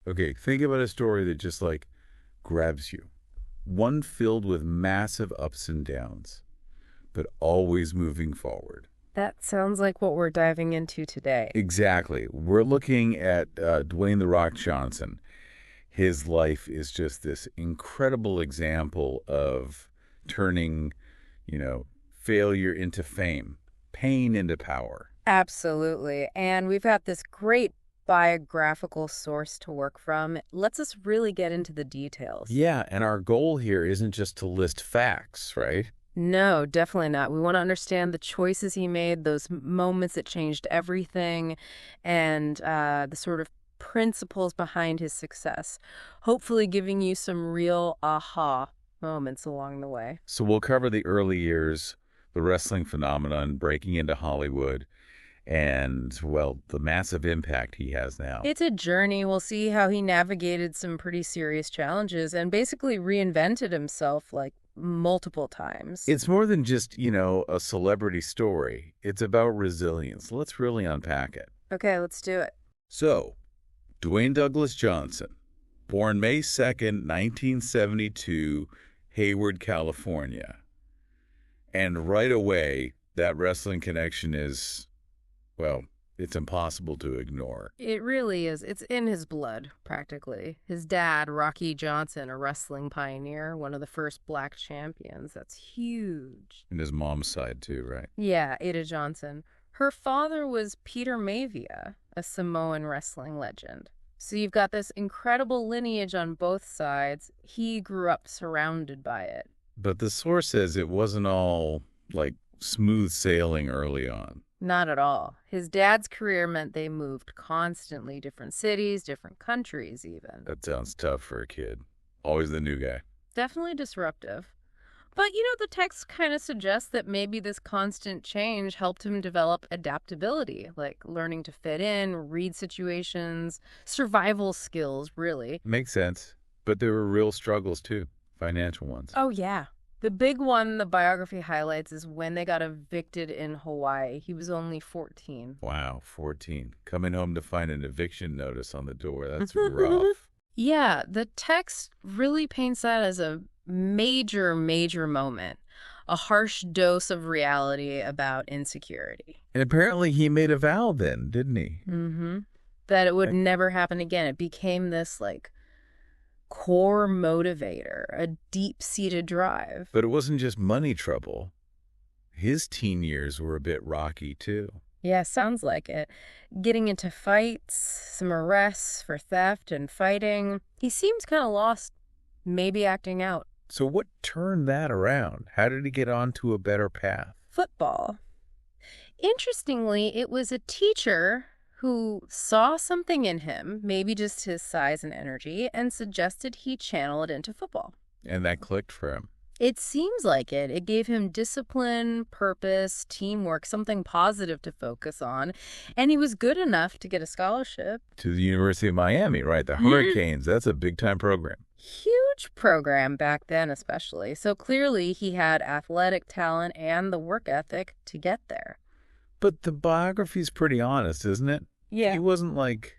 Okay, think about a story that just like grabs you. One filled with massive ups and downs, but always moving forward. That sounds like what we're diving into today. Exactly. We're looking at Dwayne "The Rock" Johnson. His life is just this incredible example of turning, failure into fame, pain into power. Absolutely. And we've got this great biographical source to work from. It lets us really get into the details. Yeah, and our goal here isn't just to list facts, right? No, definitely not. We want to understand the choices he made, those moments that changed everything, and the sort of principles behind his success. Hopefully, giving you some real aha moments along the way. So we'll cover the early years, the wrestling phenomenon, breaking into Hollywood, and, well, the massive impact he has now. It's a journey. We'll see how he navigated some pretty serious challenges and basically reinvented himself like multiple times. It's more than just, a celebrity story. It's about resilience. Let's really unpack it. Okay, let's do it. So, Dwayne Douglas Johnson, born May 2nd, 1972, Hayward, California. And right away, that wrestling connection is, well, it's impossible to ignore. It really is. It's in his blood, practically. His dad, Rocky Johnson, a wrestling pioneer, one of the first black champions. That's huge. And his mom's side, too, right? Yeah, Ada Johnson. Her father was Peter Mavia, a Samoan wrestling legend. So you've got this incredible lineage on both sides. He grew up surrounded by it. But the source says it wasn't all, like, smooth sailing early on. Not at all. His dad's career meant they moved constantly, different cities, different countries even. That sounds tough for a kid. Always the new guy. Definitely disruptive. But, the text kind of suggests that maybe this constant change helped him develop adaptability, like learning to fit in, read situations, survival skills, really. Makes sense. But there were real struggles, too. Financial ones. Oh, yeah. The big one the biography highlights is when they got evicted in Hawaii. He was only 14. Wow, 14. Coming home to find an eviction notice on the door. That's rough. Yeah, the text really paints that as a major, major moment, a harsh dose of reality about insecurity. And apparently he made a vow then, didn't he? Mm-hmm. That it would never happen again. It became this, core motivator, a deep-seated drive. But it wasn't just money trouble. His teen years were a bit rocky, too. Yeah, sounds like it. Getting into fights, some arrests for theft and fighting. He seems kind of lost, maybe acting out. So what turned that around? How did he get onto a better path? Football. Interestingly, it was a teacher who saw something in him, maybe just his size and energy, and suggested he channel it into football. And that clicked for him. It seems like it. It gave him discipline, purpose, teamwork, something positive to focus on. And he was good enough to get a scholarship. To the University of Miami, right? The Hurricanes, that's a big-time program. Huge program back then, especially. So clearly he had athletic talent and the work ethic to get there. But the biography's pretty honest, isn't it? Yeah. He wasn't like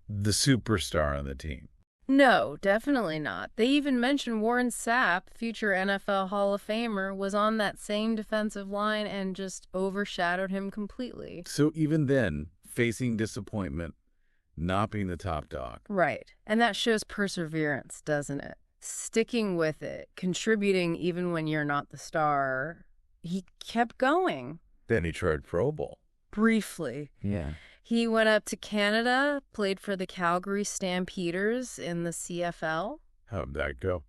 the superstar on the team. No, definitely not. They even mentioned Warren Sapp, future NFL Hall of Famer, was on that same defensive line and just overshadowed him completely. So even then, facing disappointment, not being the top dog. Right. And that shows perseverance, doesn't it? Sticking with it, contributing even when you're not the star. He kept going. Then he tried Pro Bowl. Briefly. Yeah. He went up to Canada, played for the Calgary Stampeders in the CFL. How'd that go?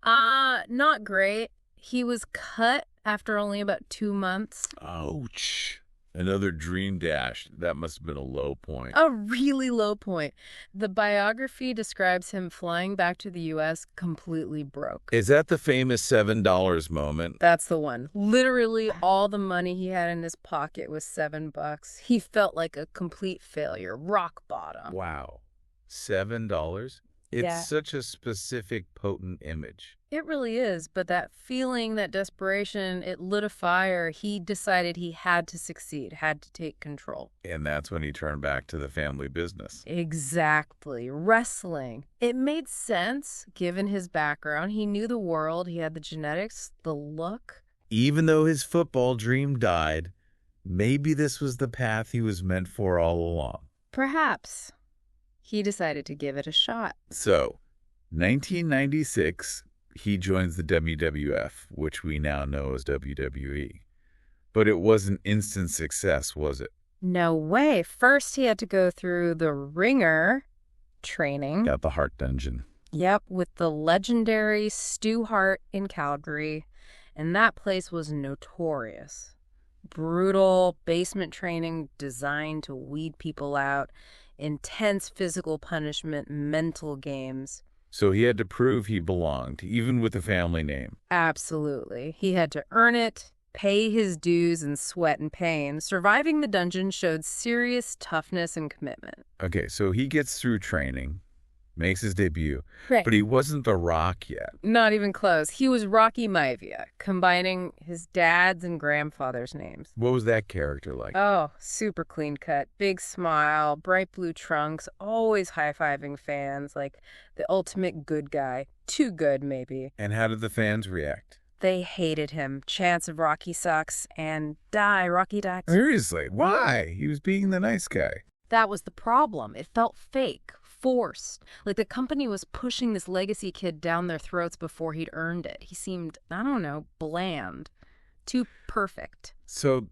Not great. He was cut after only about 2 months. Ouch. Another dream dash. That must have been a low point. A really low point. The biography describes him flying back to the U.S. completely broke. Is that the famous $7 moment? That's the one. Literally all the money he had in his pocket was $7. He felt like a complete failure, rock bottom. Wow. $7? It's Yeah. such a specific, potent image. It really is, but that feeling, that desperation, it lit a fire. He decided he had to succeed, had to take control. And that's when he turned back to the family business. Exactly. Wrestling. It made sense, given his background. He knew the world, he had the genetics, the look. Even though his football dream died, maybe this was the path he was meant for all along. Perhaps. He decided to give it a shot. So, 1996, he joins the WWF, which we now know as WWE. But it wasn't instant success, was it? No way. First, he had to go through the ringer training. Got the Heart Dungeon. Yep, with the legendary Stu Hart in Calgary. And that place was notorious. Brutal basement training designed to weed people out. Intense physical punishment, mental games. So he had to prove he belonged, even with a family name. Absolutely. He had to earn it, pay his dues in sweat and pain. Surviving the dungeon showed serious toughness and commitment. Okay, so he gets through training, makes his debut, Right. but he wasn't The Rock yet. Not even close. He was Rocky Maivia, combining his dad's and grandfather's names. What was that character like? Oh, super clean cut, big smile, bright blue trunks, always high-fiving fans, like the ultimate good guy. Too good, maybe. And how did the fans react? They hated him. Chants of Rocky sucks and die, Rocky die. Seriously, why? He was being the nice guy. That was the problem. It felt fake, forced. Like the company was pushing this legacy kid down their throats before he'd earned it. He seemed, I don't know, bland. Too perfect. So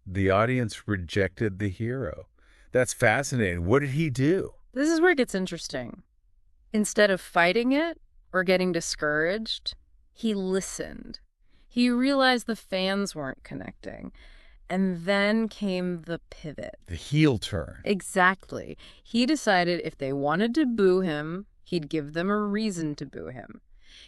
the audience rejected the hero. That's fascinating. What did he do? This is where it gets interesting. Instead of fighting it or getting discouraged, he listened. He realized the fans weren't connecting. And then came the pivot. The heel turn. Exactly. He decided if they wanted to boo him, he'd give them a reason to boo him.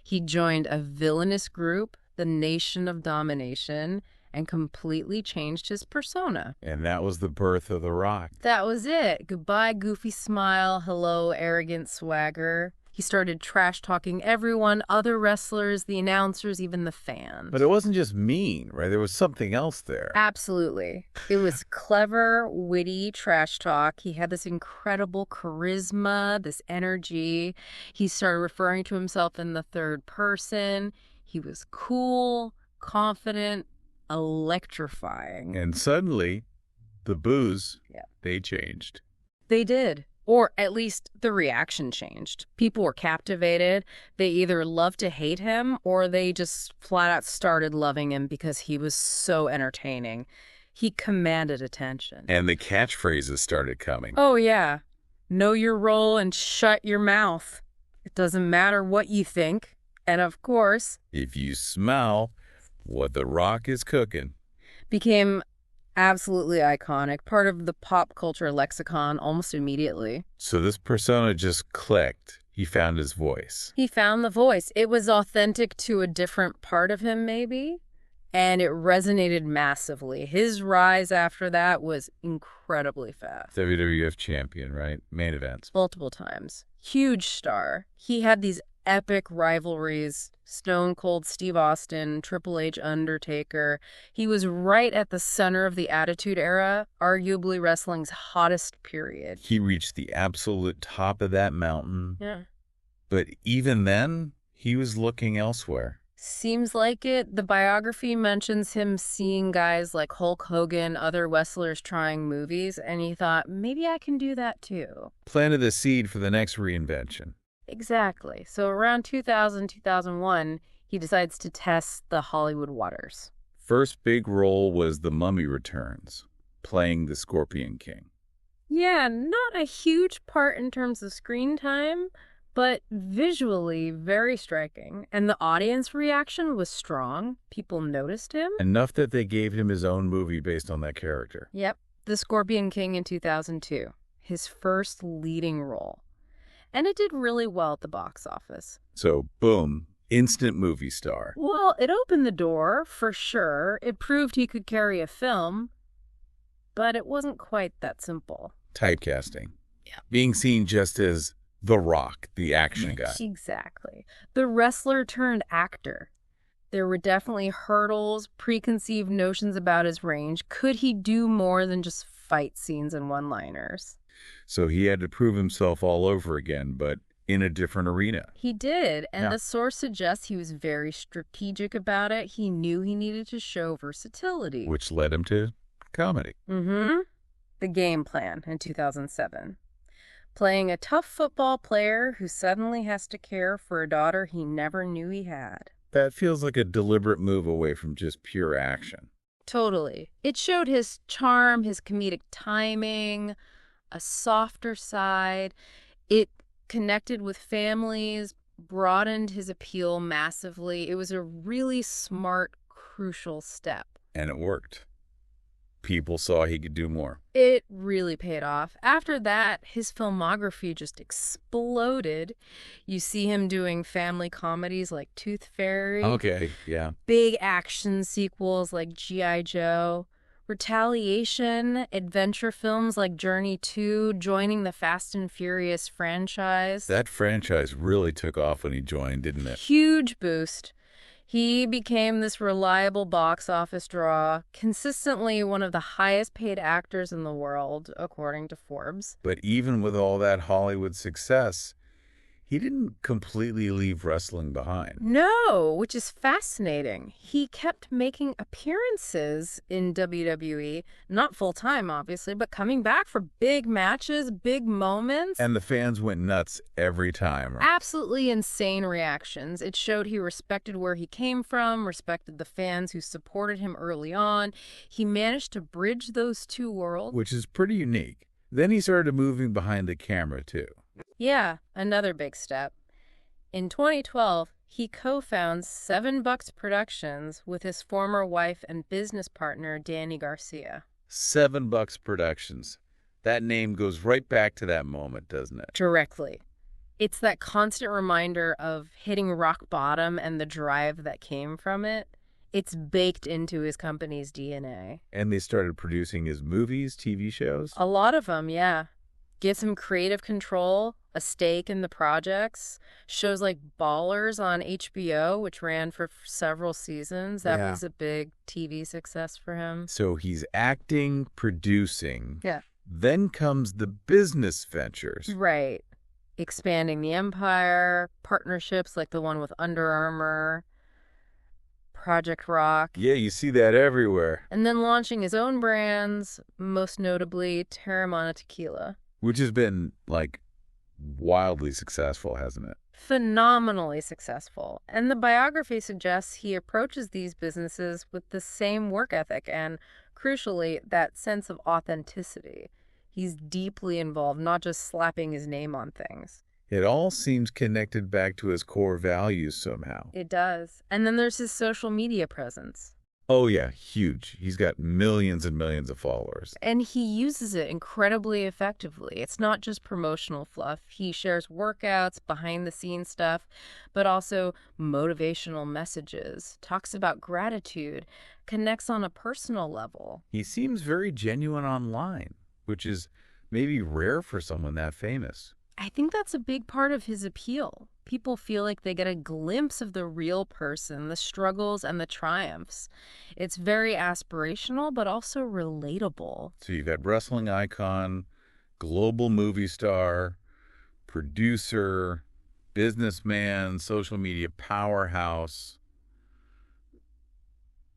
He joined a villainous group, the Nation of Domination, and completely changed his persona. And that was the birth of The Rock. That was it. Goodbye, goofy smile. Hello, arrogant swagger. He started trash-talking everyone, other wrestlers, the announcers, even the fans. But it wasn't just mean, right? There was something else there. Absolutely. It was clever, witty trash talk. He had this incredible charisma, this energy. He started referring to himself in the third person. He was cool, confident, electrifying. And suddenly, the boos, Yeah. they changed. They did. Or at least the reaction changed. People were captivated. They either loved to hate him or they just flat out started loving him because he was so entertaining. He commanded attention. And the catchphrases started coming. Oh, yeah. Know your role and shut your mouth. It doesn't matter what you think. And of course, If you smell what The Rock is cooking. became absolutely iconic, part of the pop culture lexicon almost immediately. So this persona just clicked. He found his voice. He found the voice. It was authentic to a different part of him, maybe, and it resonated massively. His rise after that was incredibly fast. WWF champion, right? Main events. Multiple times. Huge star. He had these epic rivalries. Stone Cold Steve Austin, Triple H Undertaker. He was right at the center of the Attitude Era, arguably wrestling's hottest period. He reached the absolute top of that mountain. Yeah. But even then, he was looking elsewhere. Seems like it. The biography mentions him seeing guys like Hulk Hogan, other wrestlers trying movies, and he thought, maybe I can do that too. Planted the seed for the next reinvention. Exactly. So around 2000, 2001, he decides to test the Hollywood waters. First big role was The Mummy Returns, playing the Scorpion King. Yeah, not a huge part in terms of screen time, but visually very striking. And the audience reaction was strong. People noticed him. Enough that they gave him his own movie based on that character. Yep, The Scorpion King in 2002, his first leading role. And it did really well at the box office. So, boom, instant movie star. Well, it opened the door, for sure. It proved he could carry a film, but it wasn't quite that simple. Typecasting. Yeah. Being seen just as The Rock, the action guy. Exactly. The wrestler turned actor. There were definitely hurdles, preconceived notions about his range. Could he do more than just fight scenes and one-liners? So he had to prove himself all over again, but in a different arena. He did, and Yeah. the source suggests he was very strategic about it. He knew he needed to show versatility. Which led him to comedy. The Game Plan in 2007. Playing a tough football player who suddenly has to care for a daughter he never knew he had. That feels like a deliberate move away from just pure action. Totally. It showed his charm, his comedic timing, a softer side. It connected with families, broadened his appeal massively. It was a really smart, crucial step. And it worked. People saw he could do more. It really paid off. After that, his filmography just exploded. You see him doing family comedies like Tooth Fairy. Okay, yeah. Big action sequels like G.I. Joe. Retaliation, adventure films like Journey 2, joining the Fast and Furious franchise. That franchise really took off when he joined, didn't it? Huge boost. He became this reliable box office draw, consistently one of the highest paid actors in the world, according to Forbes. But even with all that Hollywood success, he didn't completely leave wrestling behind. No, which is fascinating. He kept making appearances in WWE, not full-time, obviously, but coming back for big matches, big moments. And the fans went nuts every time. Right? Absolutely insane reactions. It showed he respected where he came from, respected the fans who supported him early on. He managed to bridge those two worlds. Which is pretty unique. Then he started moving behind the camera, too. Yeah, another big step. In 2012, he co-founds $7 Productions with his former wife and business partner, Danny Garcia. $7 Productions. That name goes right back to that moment, doesn't it? Directly. It's that constant reminder of hitting rock bottom and the drive that came from it. It's baked into his company's DNA. And they started producing his movies, TV shows? A lot of them, yeah. Gives him creative control, a stake in the projects. Shows like Ballers on HBO, which ran for several seasons. That was a big TV success for him. So he's acting, producing. Yeah. Then comes the business ventures. Right. Expanding the empire, partnerships like the one with Under Armour, Project Rock. Yeah, you see that everywhere. And then launching his own brands, most notably Terramana Tequila. Which has been, like, wildly successful, hasn't it? Phenomenally successful. And the biography suggests he approaches these businesses with the same work ethic and, crucially, that sense of authenticity. He's deeply involved, not just slapping his name on things. It all seems connected back to his core values somehow. It does. And then there's his social media presence. Oh, yeah, huge. He's got millions and millions of followers. And he uses it incredibly effectively. It's not just promotional fluff. He shares workouts, behind-the-scenes stuff, but also motivational messages, talks about gratitude, connects on a personal level. He seems very genuine online, which is maybe rare for someone that famous. I think that's a big part of his appeal. People feel like they get a glimpse of the real person, the struggles and the triumphs. It's very aspirational, but also relatable. So you've got wrestling icon, global movie star, producer, businessman, social media powerhouse.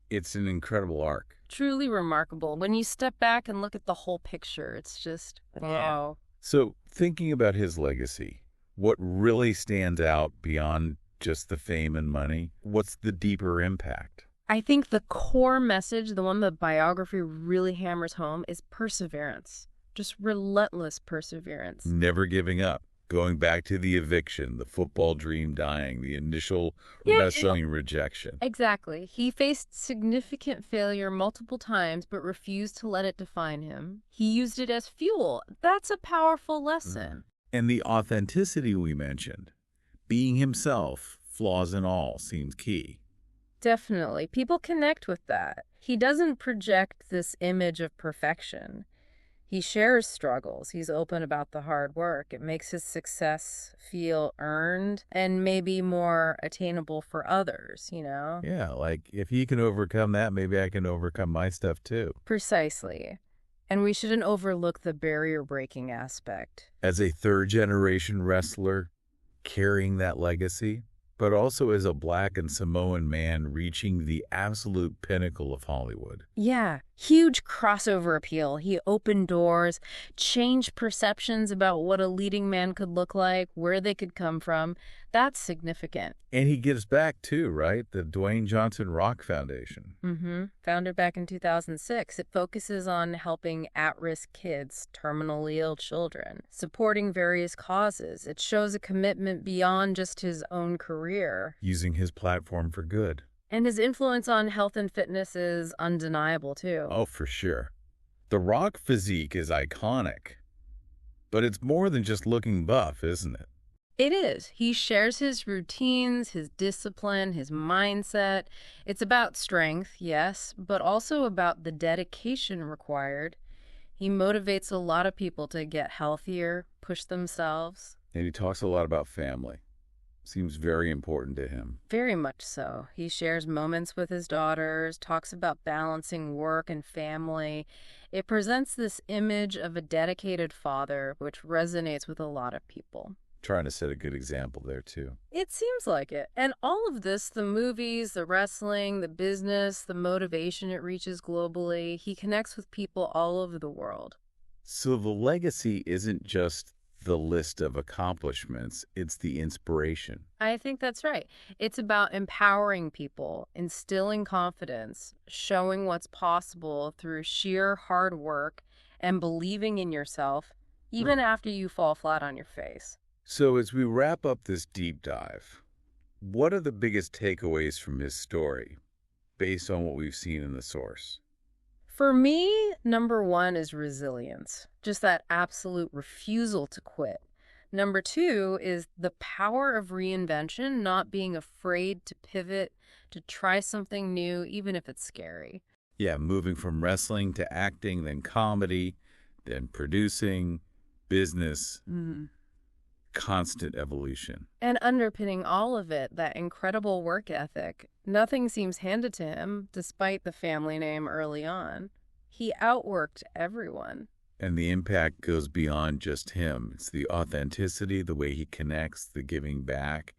It's an incredible arc. Truly remarkable. When you step back and look at the whole picture, it's just, wow. So thinking about his legacy, what really stands out beyond just the fame and money? What's the deeper impact? I think the core message, the one the biography really hammers home, is perseverance. Just relentless perseverance. Never giving up. Going back to the eviction, the football dream dying, the initial wrestling rejection. Exactly. He faced significant failure multiple times, but refused to let it define him. He used it as fuel. That's a powerful lesson. And the authenticity we mentioned, being himself, flaws and all, seems key. Definitely. People connect with that. He doesn't project this image of perfection. He shares struggles. He's open about the hard work. It makes his success feel earned and maybe more attainable for others, you know? Yeah, like if he can overcome that, maybe I can overcome my stuff too. Precisely. And we shouldn't overlook the barrier breaking aspect. As a third generation wrestler, carrying that legacy, but also as a Black and Samoan man reaching the absolute pinnacle of Hollywood. Yeah, huge crossover appeal. He opened doors, changed perceptions about what a leading man could look like, where they could come from. That's significant. And he gives back too, right? The Dwayne Johnson Rock Foundation. Founded back in 2006, it focuses on helping at-risk kids, terminally ill children, supporting various causes. It shows a commitment beyond just his own career. Using his platform for good. And his influence on health and fitness is undeniable, too. Oh, for sure. The Rock physique is iconic. But it's more than just looking buff, isn't it? It is. He shares his routines, his discipline, his mindset. It's about strength, yes, but also about the dedication required. He motivates a lot of people to get healthier, push themselves. And he talks a lot about family. Seems very important to him. Very much so. He shares moments with his daughters, talks about balancing work and family. It presents this image of a dedicated father, which resonates with a lot of people. Trying to set a good example there, too. It seems like it. And all of this, the movies, the wrestling, the business, the motivation it reaches globally, he connects with people all over the world. So the legacy isn't just the list of accomplishments, it's the inspiration. I think that's right. It's about empowering people, instilling confidence, showing what's possible through sheer hard work, and believing in yourself, even after you fall flat on your face. So as we wrap up this deep dive, what are the biggest takeaways from his story, based on what we've seen in the source? For me, number one is resilience, just that absolute refusal to quit. Number two is the power of reinvention, not being afraid to pivot, to try something new, even if it's scary. Yeah, moving from wrestling to acting, then comedy, then producing, business. Constant evolution. And underpinning all of it, that incredible work ethic. Nothing seems handed to him, despite the family name early on. He outworked everyone. And the impact goes beyond just him. It's the authenticity, the way he connects, the giving back.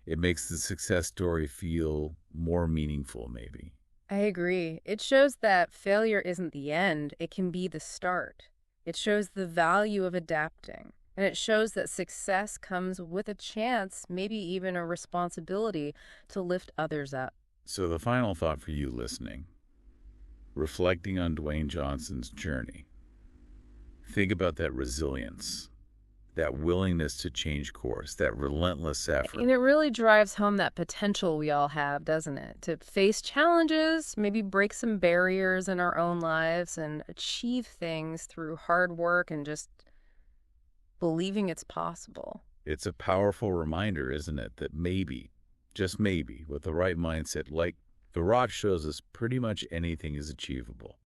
It makes the success story feel more meaningful, maybe. I agree. It shows that failure isn't the end. It can be the start. It shows the value of adapting. And it shows that success comes with a chance, maybe even a responsibility, to lift others up. So the final thought for you listening, reflecting on Dwayne Johnson's journey, think about that resilience, that willingness to change course, that relentless effort. And it really drives home that potential we all have, doesn't it? To face challenges, maybe break some barriers in our own lives and achieve things through hard work and just believing it's possible. It's a powerful reminder, isn't it, that maybe, just maybe, with the right mindset, like The Rock shows us, pretty much anything is achievable.